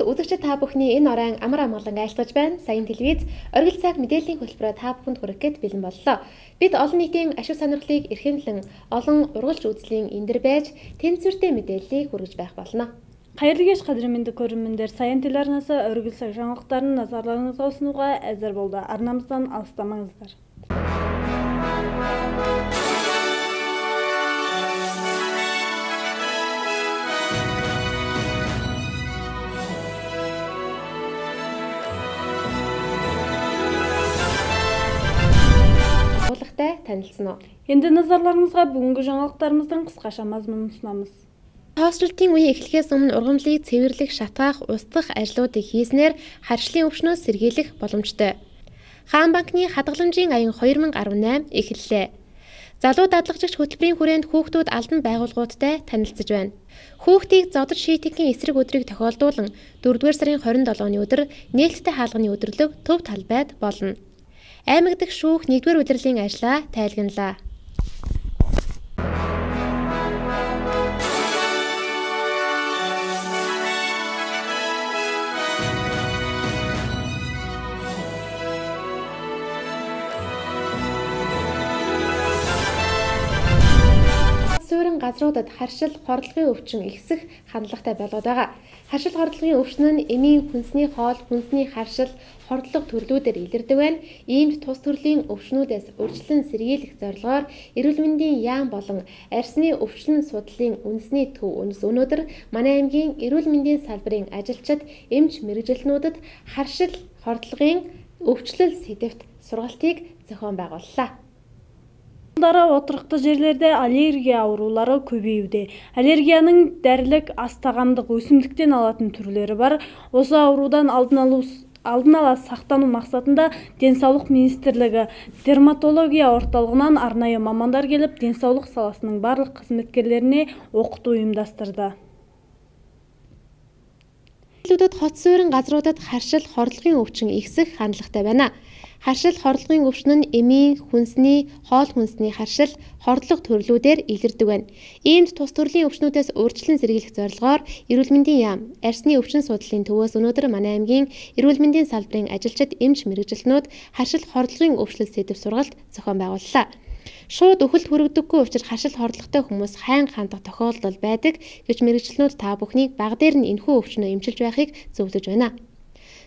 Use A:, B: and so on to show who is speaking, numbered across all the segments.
A: үзэгчид та бүхний энэ оройн амар амгалан айлтгаж байна. Саян телевиз оргил цаг мэдээллийн хөтөлбөрөөр та бүхэнд хүргэх гээд бэлэн боллоо. Бид олон нийтийн ашиг сонирхлыг эрхэмлэн олон ургалж үзлийн эндэр байж тэнцвэртэй мэдээллийг хүргэж байх болно.
B: Хайрлагеш қадірменді көрермендер, Саян телеарнасы өргіл цаг жаңалықтарын назарларыңызға ұсынуға әзір болды. Арнамыздан алыстамаңыздар.
A: Танилцсан уу?
B: Енді назарларыңызға бүгінгі жаңалықтарымыздың қысқаша мазмұнын ұсынамыз.
A: Тоосчлтын үеийн эхлэхээс өмнө ургамлыг цэвэрлэх, шатаах, устгах ажлуудыг хийснээр харьшлын өвчнөөс сэргийлэх боломжтой. Хаан банкны хадгаламжийн аян 2018 эхэллээ. Залуу дадлагчигч хөтөлбөрийн хүрээнд хүүхдүүд албан байгууллагуудтай танилцж байна. Хүүхдийг зодож шийтгэхийн эсрэг өдрийг тохиолдуулан 4-р сарын 27-ны өдөр нээлттэй хаалганы өдрөлөг төв талбайд болно. Аймаг дахь шүүх 1-р удирлын ажлаа тайлгналаа. Суурин газруудад харшил, хордлогын өвчин ихсэх хандлагатай болоод байгаа. Харшил хордлогын өвчин нь эмийн хүнсний хоол, хүнсний харшил, хордлого төрлүүдээр илэрдэг байна. Иймд тус төрлийн өвчнүүдээс урьдчилан сэргийлэх зорилгоор эрүүл мэндийн яам болон арьсны өвчлөн судлалын үндэсний төв өнөөдөр манай аймгийн эрүүл мэндийн салбарын ажилчид, эмч мэргэжилтнүүдэд харшил, хордлогын өвчлөл сэдэвт сургалтыг зохион байгууллаа.
B: Отырықты жерлерде аллергия аурулары көбеюде. Аллергияның дәрілік астағамдық өсімдіктен алатын түрлері бар. Осы аурудан алдын ала сақтану мақсатында Денсаулық министрлігі дерматология орталығынан арнайы мамандар келіп, денсаулық саласының барлық қызметкерлеріне оқыту ұйымдастырды.
A: Хот суурин газруудад харшил, хордлогын өвчин ихсэх хандлагатай байна. Харшил, хордлогын өвчин нь эмийн, хүнсний, хоол хүнсний харшил, хордлого төрлүүдээр илэрдэг байна. Иймд тус төрлийн өвчнүүдээс урьдчилан сэргийлэх зорилгоор эрүүл мэндийн яам, арьсны өвчин судлалын төвөөс өнөөдөр манай аймгийн эрүүл мэндийн салбарын ажилчид, эмч мэргэжилтнүүд харшил, хордлогын өвчлөл сэдэв сургалт зохион байгууллаа. Шууд өхөлд хүрэгдэггүй учраас харшил хордлоготой хүмүүс хайн хандах тохиолдол байдаг гэж мэргэжилтнүүд та бүхнийг баг дээр нь энэхүү өвчнөө эмчилж байхыг зөвлөж байна.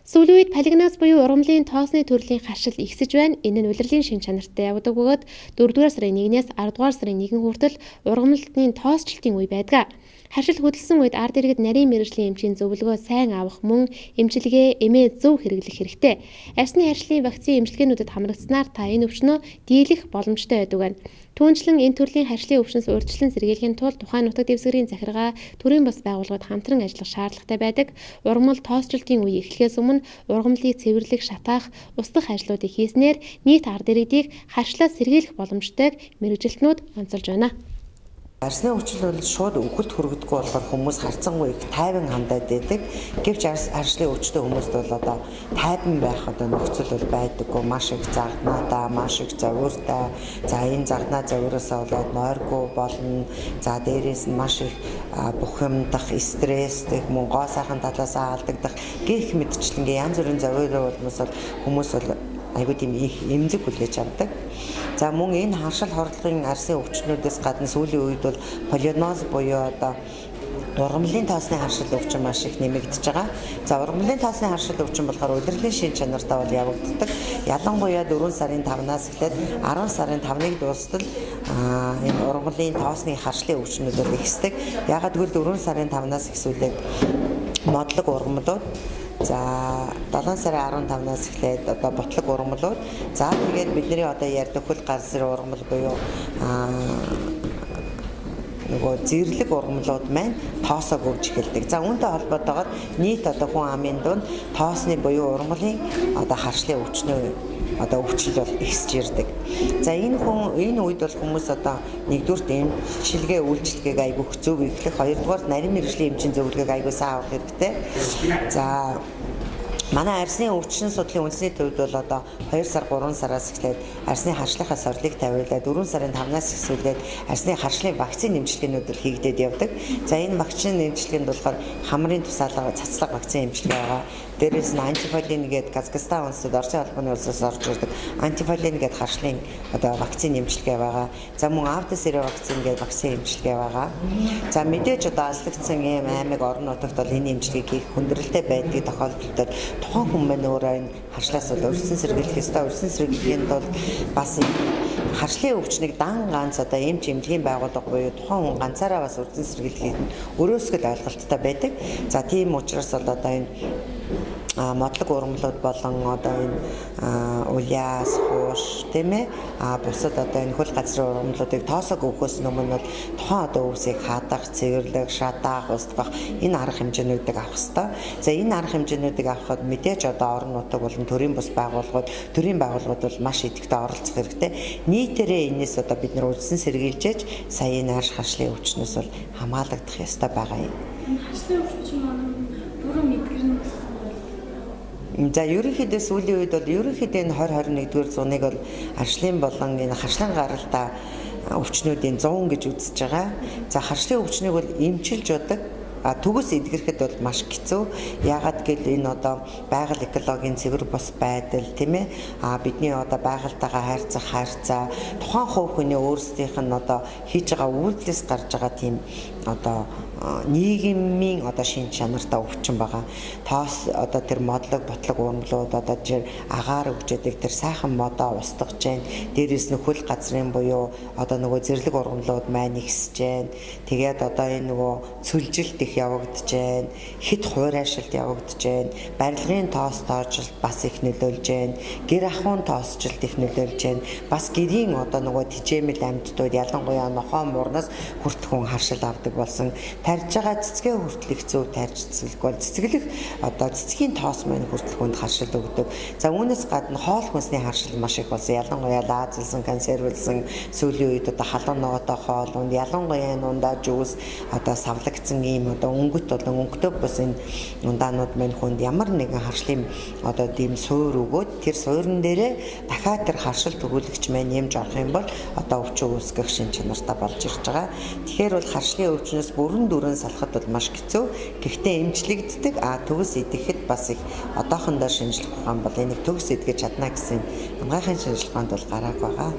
A: Сүүлийн үед палигнаас буюу ургамлын тоосны төрлийн харшил ихсэж байна. Энэ нь улирлын шин чанартай явдаг бөгөөд 4-р сарын 1-ээс 10-р сарын 1 хүртэл ургамлын тоосчлтын үе байдаг. Харшил хөдөлсөн үед ард иргэд нарийн мэргэжлийн эмчийн зөвлөгөө сайн авах мөн эмчилгээ эмээ зөв хэрэглэх хэрэгтэй. Арьсны харшлын вакцины эмчилгээнүүдэд хамрагдсанаар та энэ өвчнөө дийлэх боломжтой байдаг байна. Түүнчлэн энэ төрлийн харшлын өвчнөөс урьдчилан сэргийлэхийн тулд тухайн нутаг дэвсгэрийн захиргаа, төрийн бас байгууллагууд хамтран ажиллах шаардлагатай байдаг. Ургамал тоосчлтын үе эхлэхээс өмнө ургамлыг цэвэрлэх, шатаах, устгах ажлуудыг хийснээр нийт ард иргэдийг харшлаас сэргийлэх боломжтойг мэргэжилтнүүд онцолж байна.
C: Арьсны өвчлөл бол шууд өхөлд хүрэгдэггүй болохоор хүмүүс харцангуй их тайван хандаад байдаг. Гэвч арьслын өвчтэй хүмүүст бол одоо тайван байх одоо нөхцөл бол байдаггүй. Маш их загнаатай, маш их зовиртой. За энэ загнаа зовироосоо болоод нойргүй болно. За дээрээс нь маш их бухимдах, стресстэй, мөн гоо сайхан талаасаа алдагдах гэх мэтчлэнгээ янз бүрийн зовироо болмос хүмүүс бол айгүй тийм их эмзэг хүлээж авдаг. За мөн энэ харшил хордлогын арьсын өвчнүүдээс гадна сүүлийн үед бол полиноз буюу одоо ургамлын тоосны харшил өвчин маш их нэмэгдэж байгаа. За ургамлын тоосны харшил өвчин болохоор удирдлагын шин чанартай бол явагддаг. Ялангуяа 4 сарын 5-наас эхлээд 10 сарын 5-ыг дуустал энэ ургамлын тоосны харшлын өвчнүүд бол ихсдэг. Ягаад гэвэл 4 сарын 5-наас эхлүүлээд модлог ургамлууд, за 7 сарын 15-наас эхлээд одоо ботлог ургамлууд, за тэгээд бидний одоо ярьдаг хөл гар сэр ургамал буюу нөгөө зэрлэг ургамлууд маань тоосоо гүйж эхэлдэг. За үүнтэй холбоотойгоор нийт одоо хүн амын дунд тоосны буюу ургамлын одоо харшлын өвчнөл бол ихсэж ирдэг. За энэ үед бол хүмүүс одоо нэгдүгürt эмчилгээ үйлчилгээг айгүйх зөв эхлэх, хоёрдугаар нарийн мэргэжлийн эмчийн зөвлөгөөг айгүй сайн авах хэрэгтэй. За Манай арсны өвчин судлалын үндэсний төвд бол одоо 2 сар 3 сараас эхлээд арсны харшлахаа сорлыг тавиулаад 4 сарын 5-наас эхлүүлээд арсны харшлын вакцины нэмжлэгээнүүд хийгдээд явдаг. За энэ вакцины нэмжлэгэнд болохоор хамрын тусаалга, цацлага вакцины нэмжлэг байгаа. Дээрээс нь антифолин гэдэг Казахстан улсад Оросын албаны улсаас орж ирдэг антифолин гэдэг харшлын одоо вакцины нэмжлэгээ байгаа. За мөн автосерэ вакцины гэдэг вакцины нэмжлэгээ байгаа. За мэдээж одоо алслагдсан ийм аймаг орон нутагт бол энэ нэмжлэгийг хийх хүндрэлтэй байдаг тохиолдолд тухайн хүн маань өөрөө энэ харшлаас бол өрсөн сэргийлэх ёстой. Өрсөн сэргийлэхэд бол бас харшлын өвчнийг дан ганц одоо эмч эмнэлгийн байгууллага буюу тухайн хүн ганцаараа бас өрсөн сэргийлэхэд өөрөөсгөл ойлголттой байдаг. За тийм учраас бол одоо энэ модлог ургамлууд болон одоо энэ уяас, хууш тийм ээ бусад одоо энэ хөл газрын ургамлуудыг тоосог өгөхөөс өмнө бол тухайн одоо өвсийг хадах, цэвэрлэх, шатаах, устгах энэ арга хэмжээнүүдийг авах хэрэгтэй. За энэ арга хэмжээнүүдийг авахад мэдээж одоо орон нутаг болон төрийн бус байгууллагууд бол маш идэвхтэй оролцох хэрэгтэй. Нийтээрээ энэс одоо бид нар үлдсэн сэргийлжээж саяын арш харшлын өвчнөөс бол хамгаалагдах ёстой байгаа юм.
B: Харшлын өвчин маань бүрэн эдгэрнэ гэсэн.
C: За ерөнхийдөө сүүлийн үед бол ерөнхийдөө энэ 20-21-р зууныг бол аршлын болон энэ харшлан гаралтай өвчнүүдийн 100 гэж үзэж байгаа. За харшлын өвчнийг бол эмчилж удаг төгөөс эдгэрэхэд бол маш хэцүү. Яагаад гэвэл энэ одоо байгаль экологийн цэвэр бус байдал тийм ээ бидний одоо байгальтайгаа харьцаа тухайн хувь хүний өөрсдийнх нь одоо хийж байгаа үйлдэлээс гарч байгаа тийм одоо нийгмийн одоо шин чанартай өвчин байгаа. Тоос одоо тэр модлог ботлог урмлууд одоо жир агаар өгчөдөг тэр сайхан модоо устгаж जैन. Дээрээс нь хөл газрын буюу одоо нөгөө зэрлэг ургамлууд маань ихсэж जैन. Тэгээд одоо энэ нөгөө цөлжилт их явагдаж जैन. Хит хуурайшилт явагдаж जैन. Барилгын тоос тоожилт бас их нөлөөлж जैन. Гэр ахуйн тоосжилт их нөлөөлж जैन. Бас гэрийн одоо нөгөө тижээмэл амьтдууд ялангуяа нохоо муурнаас хүртхэн харшил авдаг болсон. Тарж байгаа цэцгээ хүртэл их зөв тарж цэцгэлгүй бол цэцгэлэх одоо цэцгийн тоос маань хүртэл хүнд харшил өгдөг. За үүнээс гадна хоол хүнсний харшил маш их болсон. Ялангуяа лаазлсан, консервлсан сүүлийн үед одоо халуун ногоотой хоол унд ялангуяа энэ ундаа жүүс одоо савлагдсан ийм одоо өнгөт болон өнгөтэй бас энэ ундаанууд маань хүнд ямар нэгэн харшлын одоо тийм суур өгөөд тэр суурин дээрээ дахиад тэр харшил төгөөлөгч маань нэмж орох юм бол одоо өвчин үүсгэх шин чанартай болж ирж байгаа. Тэгэхээр бол харшлын өвчнөөс бүрэн дүрэн салахад бол маш хэцүү. Гэхдээ эмчлэгддэг төгс идэхэд бас их одоохондоо шинжилх ухаан бол энийг төгс идэж чадна гэсэн хамгаалахын шинжилгээнд бол гарааг байгаа.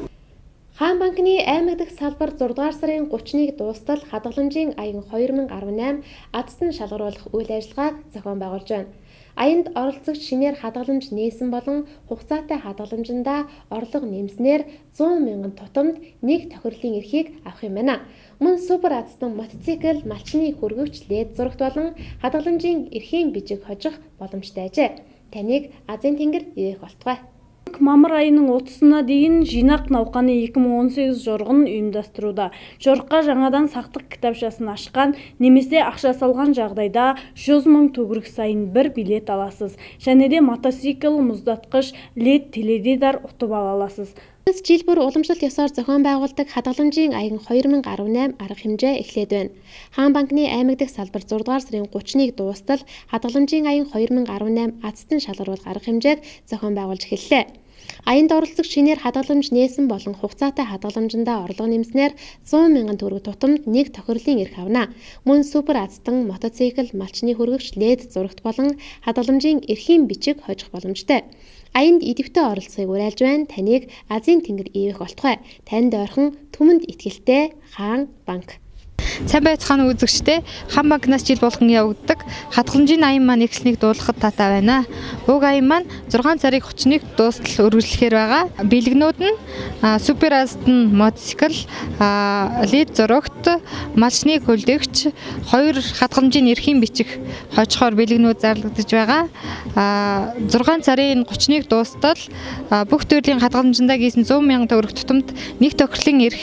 A: Хаан банкны аймаг дахь салбар 6 дугаар сарын 30-ыг дуустал хадгаламжийн аян 2018 адсан шалгаруулах үйл ажиллагааг зохион байгуулж байна. Аянд оролцогч шинээр хадгаламж нээсэн болон хугацаатай хадгаламжиндаа орлого нэмснээр 100 мянган тутамд нэг тохирлын эрхийг авах юм байна. Мөн супер азтан мотоцикл, малчны хөргөгч лед зурагт болон хадгаламжийн эрхийн бижиг хожих боломжтой ажээ. Таныг Азийн тэнгэр ивэх болтугай.
B: Мамыр айының 30-на дейін жинақ науқаны 2018 жорғын ұйымдастыруда. Жорыққа жаңадан сақтық кітапшасын ашқан, немесе ақша салған жағдайда 100 мың төгрөг сайын бір билет аласыз. Және де мотоцикл, мұздатқыш, лед теледидар ұтып ала аласыз.
A: Жил бүр уламжлалт ёсоор зохион байгуулдаг хадгаламжийн аян 2018 арга хэмжээ эхлээд байна. Хаан банкны аймаг дахь салбар 6 дугаар сарын 30-ыг дуустал хадгаламжийн аян 2018 азтан шалгаруулах арга хэмжээг зохион байгуулж эхэллээ. Аянд оролцох шинээр хадгаламж нээсэн болон хугацаатай хадгаламжиндаа орлого нэмснээр 100 мянган төгрөг тутамд нэг тохирлын эрх авна. Мөн супер азтан, мотоцикл, малчны хөргөгч, лед зурагт болон хадгаламжийн эрхийн бичиг хожих боломжтой. Аянд идэвхтэй оролцохыг уриалж байна. Таныг Азийн тэнгэр ивэх болтугай. Танд ойрхон түмэнд итгэлтэй Хаан банк.
D: Сайн байцгаана үзэгчдээ. Хаан банкнаас жил болгон явагддаг хадгаламжийн аян маань эхлэнийг дуулахад таатай байна. Уг аян маань 6 сарын 31-нд дуустал үргэлжлэхээр байгаа. Бэлгнүүд нь супер азтан, мотоцикл, лед зурагт, малчны хөлдөгч, 2 хадгаламжийн эрхийн бичиг хожихоор бэлгнүүд зарлагдаж байгаа. 6 сарын 31-нд дуустал бүх төрлийн хадгаламжиндаа гүйсэн 100 мянган төгрөг тутамд нэг тохирлын эрх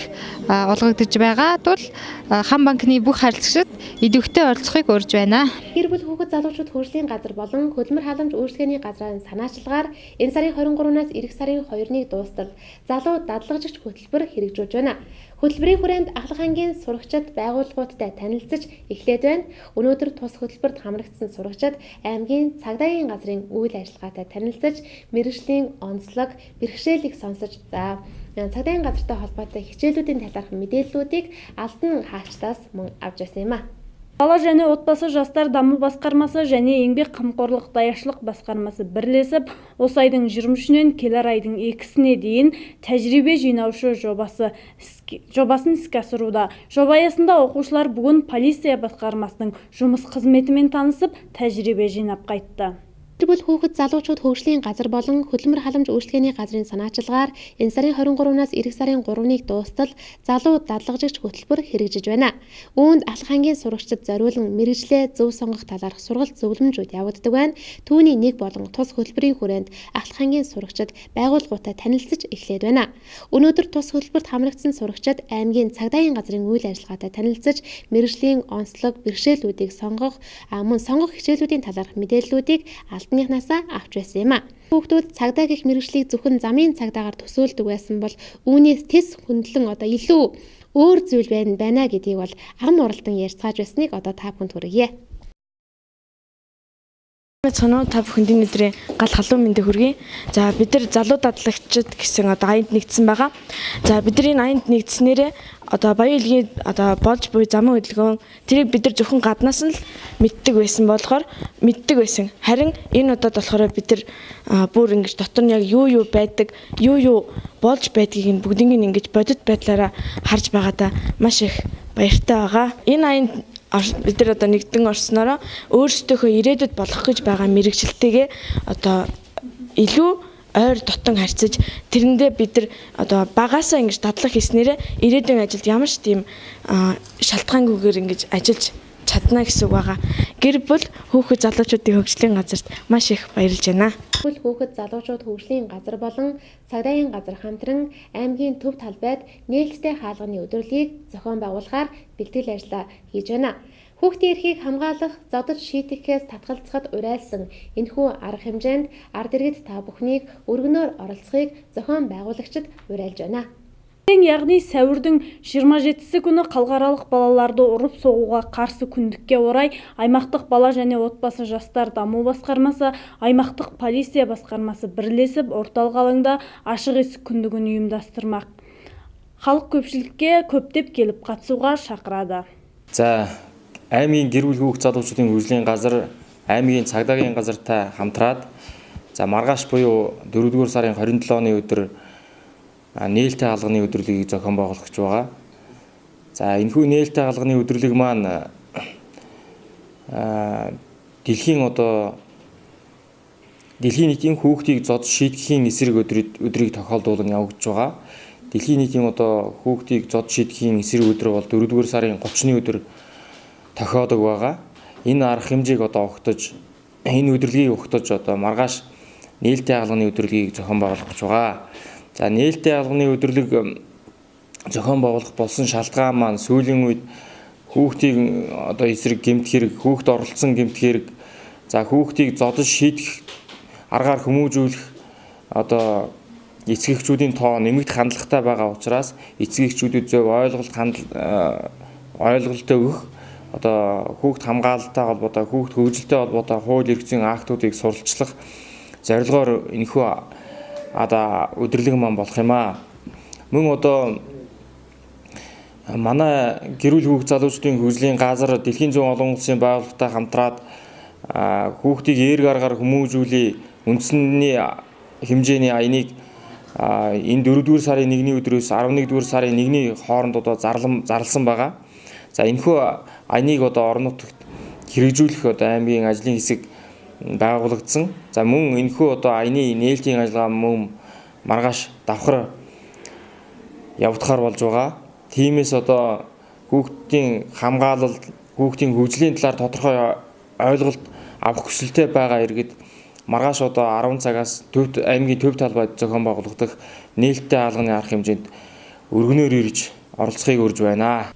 D: олгогдож байгаа тул Хаан банкны бүх харилцагчид идэвхтэй оролцохыг урьж байна.
A: Гэр бүл хүүхэд залуучууд хөгжлийн газар болон хөдөлмөр халамж үйлчлэгээний газрын санаачилгаар энэ сарын 23-наас эх сарын 2-ыг дуустал залуу дадлагжигч хөтөлбөр хэрэгжүүлж байна. Хөтөлбөрийн хүрээнд ахлах ангийн сурагчид байгууллагуудтай танилцж эхлээд байна. Өнөөдөр тус хөтөлбөрт хамрагдсан сурагчид аймгийн цагдаагийн газрын үйл ажиллагаатай танилцж, мэргэжлийн онцлог, бэрхшээлийг сонсож, цагдаагийн газартай холбоотой хичээлүүдийн талаарх мэдээллүүдийг алдан хаагчдаас мөн авч байсан юм а.
B: Бала және отбасы жастар даму басқармасы және еңбек қамқорлық даяшылық басқармасы бірлесіп, осы айдың 23-нен келер айдың 2-сіне дейін тәжірибе жинаушы жобасын іске асыруда. Жоба аясында оқушылар бүгін полиция басқармасының жұмыс қызметімен танысып, тәжірибе жинап қайтты.
A: Бұл хүүхэд залуучууд хөгжлийн газар болон хөдөлмөр халамж үйлчлэгээний газрын санаачилгаар энэ сарын 23-наас эх сарын 3-ыг дуустал залуу дадлагжигч хөтөлбөр хэрэгжиж байна. Үүнд ахлах ангийн сурагчид зориулан мэргэжлээ зөв сонгох талаарх сургалт зөвлөмжүүд явагддаг байна. Түүний нэг болон тус хөтөлбөрийн хүрээнд ахлах ангийн сурагчид байгууллагуудтай танилцж эхлээд байна. Өнөөдөр тус хөтөлбөрт хамрагдсан сурагчид аймгийн цагдаагийн газрын үйл ажиллагаатай танилцж, мэргэжлийн онцлог, бэрхшээлүүдийг сонгох, мөн сонгох хичээлүүдийн талаарх мэдээллүүдийг алтныхнаасаа авч байсан юм а. Хүүхдүүд цагдаа гэх мэргэжлийг зөвхөн замын цагдаагаар төсөөлдөг байсан бол үүнээс тис хөндлөн илүү өөр зүйл байна гэдгийг бол ам уралдан ярьцгааж байсныг та бүхэнд хүргье.
E: Цоноо та бүхэнд өдрийн гал халуун мэндэ хүргэе. За бид нар залуу дадлагчид гэсэн аянд нэгдсэн байгаа. За бидний аянд нэгдснээрээ баялагын болж буй замын хөдөлгөөн тэрийг бид нар зөвхөн гаднаас нь л мэддэг байсан. Харин энэ удаад болохоор бид нар бүр ингэж дотор нь яг юу байдаг, юу болж байдгийг нь бүгднийг ингэж бодит байдлаараа харж байгаадаа маш их баяртай байгаа. Энэ аянд бид нар нэгдэн орсноороо өөрсдийнхөө ирээдүйд болох гэж байгаа мэрэгжилтэйгээ илүү ойр дотон харьцаж тэрэндээ бид нар багаасаа ингэж дадлах хийснээрээ ирээдүйн ажилд ямар ч тийм шалтгаангүйгээр ингэж ажиллаж чадна гэсэн үг байгаа. Гэр бүл хүүхэд залуучуудын хөгжлийн газарт маш их баярлж байна.
A: Бүл хүүхэд залуучууд хөгжлийн газар болон цагдаагийн газар хамтран аймгийн төв талбайд нээлттэй хаалганы өдрөлгийг зохион байгуулахаар бэлтгэл ажлаа хийж байна. Хүүхдийн эрхийг хамгаалах, зодож шийтгэхээс татгалзахад урайлсан энэхүү арга хэмжээнд ард иргэд та бүхнийг өргөнөөр оролцохыг зохион байгуулагчид уриалж байна.
B: Яғни сәуірдің 27-сі күні халықаралық балаларды ұрып соғуға қарсы күндікке орай аймақтық бала және отбасы жастар даму басқармасы, аймақтық полиция басқармасы бірлесіп орталық алаңда ашық есік күндігін ұйымдастырмақ. Халық көпшілікке көптеп келіп қатысуға шақырады.
F: Аймгийн гэр бүл хүүхэд залуучуудын хөгжлийн газар, аймгийн цагдаагийн газартай хамтраад маргааш буюу 4-р сарын 27-ны өдөр нээлттэй хаалганы өдрөлийг зохион байгуулах гэж байгаа. Энэхүү нээлттэй хаалганы өдрөлийг маань дэлхийн нийтийн хүүхдийг зодж шийтгэхийн эсрэг өдрийг тохиолдуулан явагдаж байгаа. Дэлхийн нийтийн хүүхдийг зодж шийтгэхийн эсрэг өдөр бол 4-р сарын 30-ны өдөр тохиодог байгаа. Энэ арга хэмжээг огтож, энэ өдрөлгийг огтож маргааш нээлттэй хаалганы өдрөлгийг зохион байгуулах гэж байгаа. Нээлттэй хаалганы өдрөлийг зохион байгуулах болсон шалтгаан маань сүүлийн үед хүүхдийн эсрэг гэмт хэрэг, хүүхд оролцсон гэмт хэрэг, хүүхдийг зодож шийдэх аргаар хүмүүжүүлэх эцэгчүүдийн тоо нэмэгдэх хандлагатай байгаа учраас эцэгчүүдэд зөв ойлголттой өгөх хүүхд хамгаалалттай холбоотой, хүүхд хөгжилтэй холбоотой хууль эрх зүйн актуудыг суралцлах зорилгоор энэхүү өдрөлөг маань болох юм аа. Мөн манай гэр бүл хүүхэд залуучдын хөгжлийн газар дэлхийн зүүн олон улсын байгууллагатай хамтраад хүүхдийг эерэг аргаар хүмүүжүүлээ үндсний хэмжээний аяныг энэ 4-р сарын 1-ний өдрөөс 11-р сарын 1-ний хооронд зарласан байгаа. Энэхүү аяныг орон нутагт хэрэгжүүлэх аймгийн ажлын хэсэг байгуулагдсан. Мөн энэхүү аяны нээлтийн ажиллагаа мөн маргааш давхар явагдахаар болж байгаа. Тиймээс хүүхдийн хамгаалалт, хүүхдийн хөгжлийн талаар тодорхой ойлголт авах хүсэлтэй байгаа иргэд маргааш 10 цагаас аймгийн төв талбайд зохион байгуулагдах нээлттэй хаалганы арга хэмжээнд өргөнөөр ирж оролцохыг урьж байна.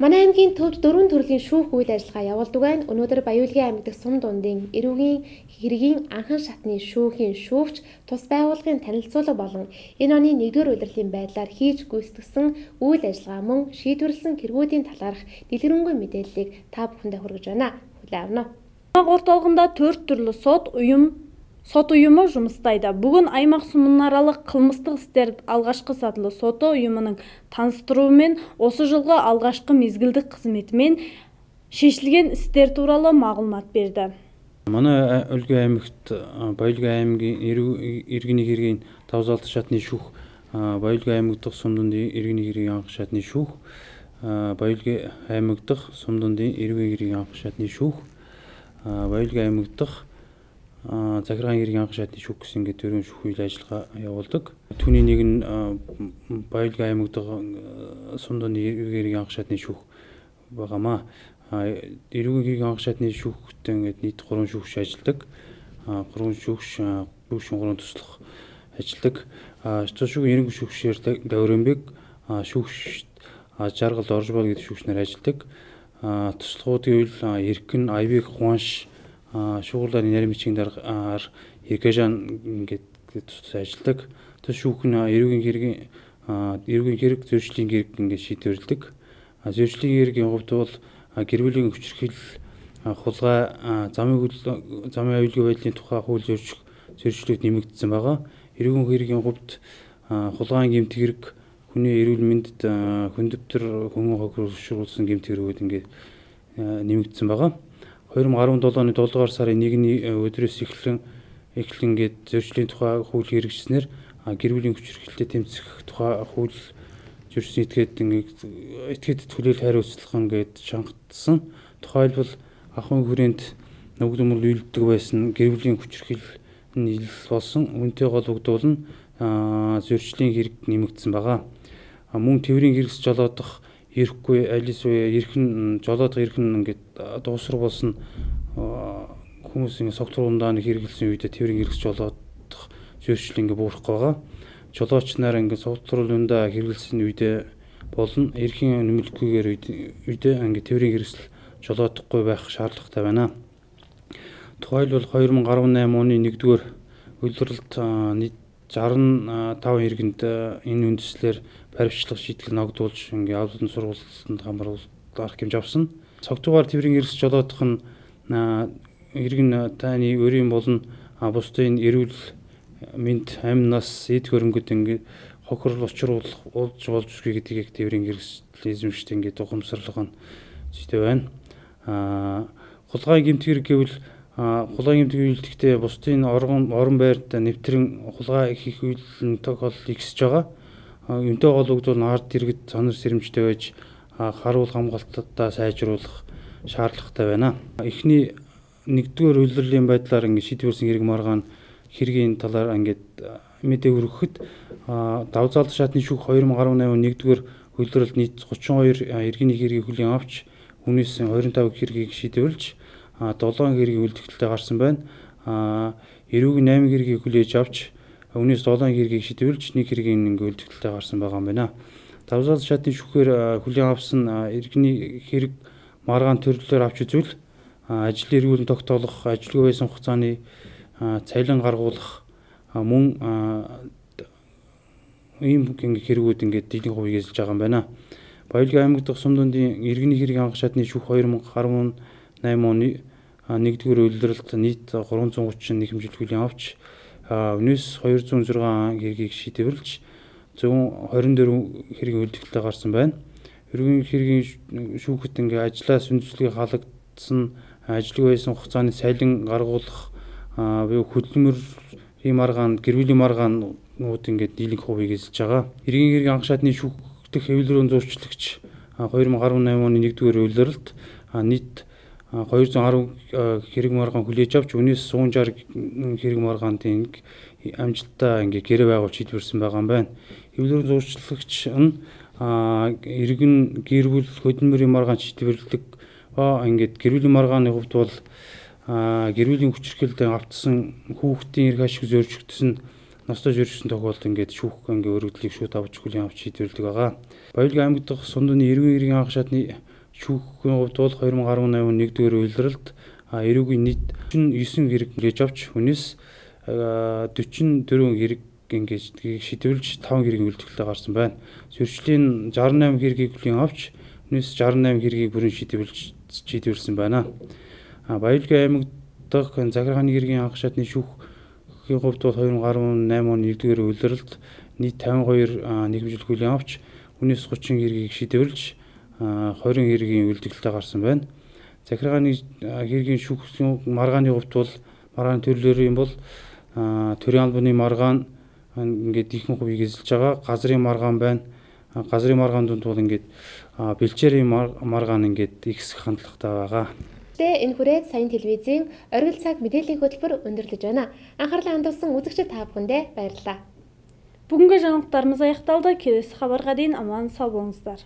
A: Манай аймгийн төвд 4 төрлийн шүүх үйл ажиллагаа явуулдаг байна. Өнөөдөр Баяулгийн аймаг дахь Сум дундын эрүүгийн хэргийн анхан шатны шүүхийн шүүгч, тус байгууллагын танилцуулга болон энэ оны 1-р улирлын байдлаар хийж гүйцэтгэсэн үйл ажиллагаа мөн шийдвэрлэсэн хэргүүдийн талаарх дэлгэрэнгүй мэдээллийг та бүхэндээ хүргэж байна. Хүлээн авна уу?
B: Аймақ орталығында 4 түрлі сот ұйымы жұмыстайды. Бүгін аймақ сумынаралық қылмыстық істер алғашқы сатылы соты ұйымының таныстыруымен осы жылғы алғашқы мезгілдік қызметімен шешілген істер туралы мағлұмат берді.
G: Манай өлкө аймагт Баяулгийн аймгийн иргэний хэргийн 5-6 шатны шүүх, Баяулгийн аймаг дахь Сум дундын иргэний хэргийн анх шатны шүүх, Баяулгийн аймаг дахь Сум дундын эрүүгийн хэргийн анх шатны шүүх, Баяулгийн аймаг дахь захиргааны хэргийн анх шатны шүүх гэсэн ингээд төрийн шүүх үйл ажиллагаа явуулдаг. Түүний нэг нь Баяулгийн аймаг дахь Сум дундын эрүүгийн хэргийн анх шатны шүүх байгаамаа. Эрүүгийн хэргийн анх шатны шүүхтэй ингээд нийт 3 шүүгч ажилладаг. 3 шүүгч 3 туслах ажилладаг. Шүүхийн эренгүй шүүгчээр Давренбек, шүүгч Жаргал Оржбол гэдэг шүүгчнэр ажилладаг. Туслахуудын үйл Эркэн, Айбек, Хуанш, шуугуулаар Наримчийн дарга Иргэжан ингээд ажилладаг. Тэс шүүх нь эрүүгийн хэрэг зөрчлийн хэрэг ингээд шийдвэрлэдэг. Зөрчлийн хэргийн хувьд бол гэр бүлийн хүчирхэл, хулгай, замын аюулгүй байдлын тухай хууль зөрчлүүд нэмэгдсэн байгаа. Эрүүгийн хэргийн хувьд хулгайн гэмт хэрэг, хүний эрүүл мэндэд хүндэвтэр хүмүүн хохируулсан гэмт хэргүүд ингээд нэмэгдсэн байгаа. 2017 оны 7 дугаар сарын 1-ний өдрөөс эхлэн ингээд зөрчлийн тухай хууль хэрэгжснээр гэр бүлийн хүчирхэлтэй тэмцэх тухай хууль зөрчсөн этгээд төлөөлөл хайр үйлчлэх ингээд шангагдсан. Тухайлбал ахын хүрээнд нүгд өмөрл үйлддэг байсан гэр бүлийн хүчирхэл нь ил болсон. Үүнтэй холбогдуулна зөрчлийн хэрэг нэмэгдсэн байгаа. Мөн тэврийн хэрэгс жолоодох ирэхгүй алис эрхэн жолоодох эрхэн ингээд дуусар болсон хүмүүсийн согтруулундааны хэрэгэлсэн үедээ тэврийн хэрэгс жолоодох зөрчил ингээд буурах байгаа. Жолооч нар ингээд согтруулундаа хэрэгэлсэн үедээ болон эрхийн нэмэлтгүйгээр үедээ ингээд тэврийн хэрэгсэл жолоодохгүй байх шаардлагатай байна. Тухайлбал 2018 оны 1-р улиралд нийт 65 иргэнд энэ үндслээр баримтчлах шийтгэл ногдуулж ингээд авлын сургалтанд хамруулах арга хэмжээ авсан. Цогтуугаар тэврийн хэрэгс жолоодох нь иргэн таны өрийн болон бусдын эрүүл мэнд амнаас эд хөрөнгөд ингээд хохирол учруулах болж үгүй гэдгийг тэврийн хэрэгсэл эзэмшдэг ингээд ухамсарлах нь зүйтэй байна. Хулгай гэмт хэрэг гэвэл хулгай гэмт үйлдэлтэй бусдын орон байрт нэвтрэн хулгай хийх үйлдэл тохиолдол ихсэж байгаа. Үүнтэй холбогдвол ард иргэд санар сэрэмжтэй байж харуул хамгаалтаа сайжруулах шаардлагатай байна. Эхний 1-р улирлын байдлаар ингээд шийдвэрлсэн хэрэг маргаан хэргийн талаар ингээд мэдээ өргөхөд давзаалт шатны шүүх 2018 оны 1-р улиралд нийт 32 иргэний хэргийг хүлээн авч үнээс 25 хэргийг шийдвэрлэж 7 хэргийн үлдэгдэлтэй гарсан байна. Эрүүгийн 8 хэргийг хүлээж авч үнээс 7 хэргийг шийдвэрлэж 1 хэргийн ингээд үлдэгдэлтэй гарсан байгаа юм байна. Давзаалт шатны шүүхээр хүлээн авсан иргэний хэрэг маргаан төрлөөр авч үзвэл ажил эргүүлэн тогтоолох, ажилгүй байсан хугацааны цалин гаргуулах мөн ийм хэрэгүүд ингээд дийлэн хувийг эзэлж байгаа юм байна. Баяулгийн аймаг дахь Сум дундын иргэний хэргийн анх шатны шүүх 2018 оны 1-р улиралд нийт 331 хэмжил хүлээн авч үнээс 206 хэргийг шийдвэрлэж 124 хэргийн үлдэгдэлтэй гарсан байна. Эрүүгийн хэргийн шүүхэд ингээд ажлаас үндэслэгийг халагдсан, ажилгүй байсан хугацааны цалин гаргуулах хөдөлмөрийн маргаан, гэр бүлийн маргаанууд ингээд дийлэнх хувийг эзэлж байгаа. Иргэний хэргийн анх шатны шүүх дэх хэвлэл рүү зурчлагч 2018 оны 1-р улиралд нийт 210 хэрэг маргаан хүлээж авч үнээс 160 хэрэг маргаанд амжилттай ингээд гэрээ байгуулж шийдвэрсэн байгаа юм байна. Хэвлэл рүү зурчлагч нь иргэн гэр бүл хөдөлмөрийн маргаан шийдвэрлэдэг ингээд гэр бүлийн маргааны хувьд бол гэр бүлийн хүчирхэлд автсан хүүхдийн эрх ашиг зөрчигдсөн ностой зөрчсөн тохиолдолд ингээд шүүх ингээд өргөдлийг шууд авч хүлээн авч шийдвэрлэдэг байгаа. Баяулгийн аймаг дахь Сум дундын эрүүгийн хэргийн анх шатны шүүхийн хувьд бол 2018 он 1-р үйлрэлд эрүүгийн нийт 9 хэрэг гэж авч хүнээс 44 хэрэг ингэж шийдвэрлэж 5 хэргийн үлдэгдэлтэй гарсан байна. Зөрчлийн 68 хэргийг хүлээн авч хүнээс 68 хэргийг бүрэн шийдвэрлсэн байна. Баялгийн аймаг дахь захиргааны хэргийн анх шатны шүүхийн хувьд бол 2018 он 1-р үйлрэлд нийт 52 нийгэмжил хүлээн авч хүнээс 30 хэргийг шийдвэрлэж 20 хэргийн үлдэгдэлтэй гарсан байна. Захиргааны хэргийн шүүхийн маргааны хувьд бол маргааны төрлөөр юм бол төрийн албаны маргаан ингээд ихэнх хувийг эзэлж байгаа. Газрын маргаан байна. Газрын маргаан донд бол ингээд бэлчээрийн маргаан ингээд ихсэх хандлагатай байгаа.
A: Энэ хүрээд Саян телевизийн оргил цаг мэдээллийн хөтөлбөр өндөрлөж байна. Анхаарлаа хандуулсан үзэгчид та бүхэндээ баярлалаа.
B: Бүгінгі жаңалықтарымыз аяқталды. Келесі хабарға дейін аман сау болыңыздар.